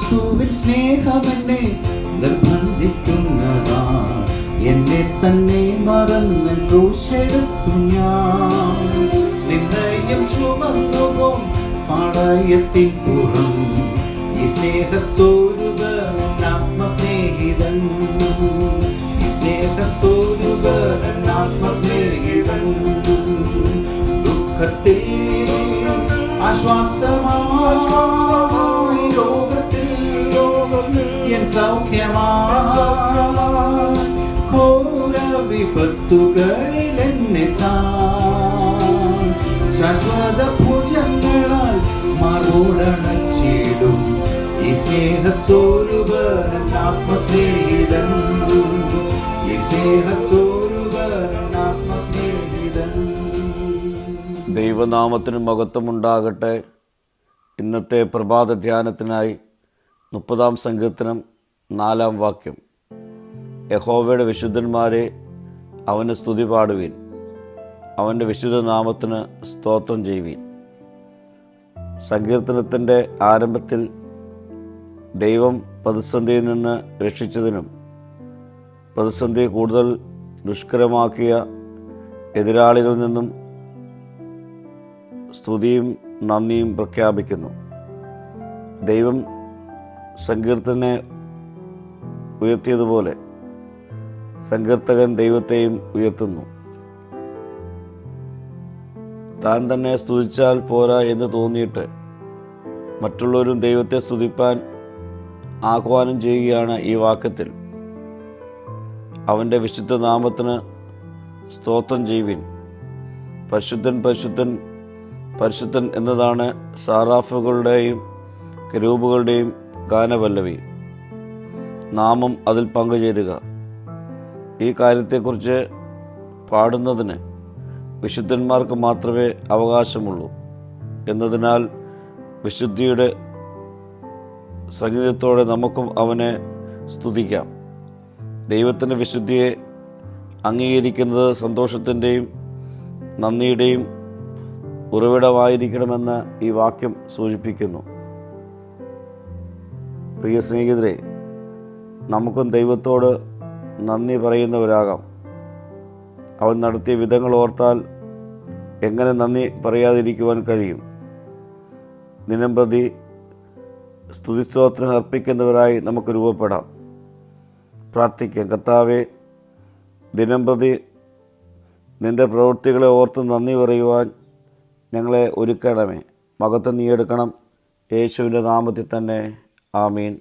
ക്രിസ്തുവിൻ സ്നേഹമെന്നെ നിർബന്ധിക്കുന്നതാ. എന്നെ തന്നെ മറന്ന് ക്രൂശെടുത്തു ഞാൻ. നിന്നയും ചുമന്നുപോം പാളയത്തിൻപുറം ഈ സ്നേഹസ്വരൂപൻ ആത്മസ്നേഹിതൻ. ഈ സ്നേഹസ്വരൂപൻ ആത്മസ്നേഹിതൻ. ദുഃഖത്തിൽ ആശ്വാസമായി ലോകത്തിൽ എൻ സൗഖ്യമായി ഘോര വിപത്തുകളിൽ എന്നെ താൻ ശാശ്വത ഭുജങ്ങളാൽ മാറോടണച്ചിടും ഈ സ്നേഹസ്വരൂപൻ ആത്മസ്നേഹിതൻ. ഈ സ്നേഹസ്വരൂപൻ ആത്മസ്നേഹിതൻ. ദൈവനാമത്തിന് മഹത്വമുണ്ടാകട്ടെ. ഇന്നത്തെ പ്രഭാത ധ്യാനത്തിനായി 30-ാം സങ്കീർത്തനം 4-ാം വാക്യം. യഹോവയുടെ വിശുദ്ധന്മാരെ അവന് സ്തുതി പാടുവീൻ, അവൻ്റെ വിശുദ്ധ നാമത്തിന് സ്തോത്രം ചെയ്യുവീൻ. സങ്കീർത്തനത്തിൻ്റെ ആരംഭത്തിൽ ദൈവം പ്രതിസന്ധിയിൽ നിന്ന് രക്ഷിച്ചതിനും പ്രതിസന്ധി കൂടുതൽ ദുഷ്കരമാക്കിയ എതിരാളികളിൽ നിന്നും സ്തുതിയും നന്ദിയും പ്രഖ്യാപിക്കുന്നു. ദൈവം സങ്കീർത്തനെ ഉയർത്തിയതുപോലെ സങ്കീർത്തകൻ ദൈവത്തെയും ഉയർത്തുന്നു. താൻ തന്നെ സ്തുതിച്ചാൽ പോരാ എന്ന് തോന്നിയിട്ട് മറ്റുള്ളവരും ദൈവത്തെ സ്തുതിപ്പാൻ ആഹ്വാനം ചെയ്യുകയാണ് ഈ വാക്യത്തിൽ. അവൻ്റെ വിശുദ്ധ നാമത്തിന് സ്തോത്രം ചെയ്യുവിൻ. പരിശുദ്ധൻ പരിശുദ്ധൻ പരിശുദ്ധൻ എന്നതാണ് സാറാഫുകളുടെയും കെരൂബുകളുടെയും ഗാനപല്ലവി. നാമം അതിൽ പങ്കുചേരുക. ഈ കാര്യത്തെക്കുറിച്ച് പാടുന്നതിന് വിശുദ്ധന്മാർക്ക് മാത്രമേ അവകാശമുള്ളൂ എന്നതിനാൽ വിശുദ്ധിയുടെ സംഗീതത്തോടെ നമുക്കും അവനെ സ്തുതിക്കാം. ദൈവത്തിൻ്റെ വിശുദ്ധിയെ അംഗീകരിക്കുന്നത് സന്തോഷത്തിൻ്റെയും നന്ദിയുടെയും ഉറവിടമായിരിക്കണമെന്ന് ഈ വാക്യം സൂചിപ്പിക്കുന്നു. പ്രിയ സ്നേഹിതരെ, നമുക്കും ദൈവത്തോട് നന്ദി പറയുന്നവരാകാം. അവൻ നടത്തിയ വിധങ്ങൾ ഓർത്താൽ എങ്ങനെ നന്ദി പറയാതിരിക്കുവാൻ കഴിയും? ദിനംപ്രതി സ്തുതിസ്തോത്രം അർപ്പിക്കുന്നവരായി നമുക്ക് രൂപപ്പെടാം. പ്രാർത്ഥിക്കാം. കർത്താവേ, ദിനംപ്രതി നിൻ്റെ പ്രവൃത്തികളെ ഓർത്ത് നന്ദി പറയുവാൻ ഞങ്ങളെ ഒരുക്കണമേ. മഹത്വം നീ എടുക്കണം. യേശുവിൻ്റെ നാമത്തിൽ തന്നെ. ആമീൻ.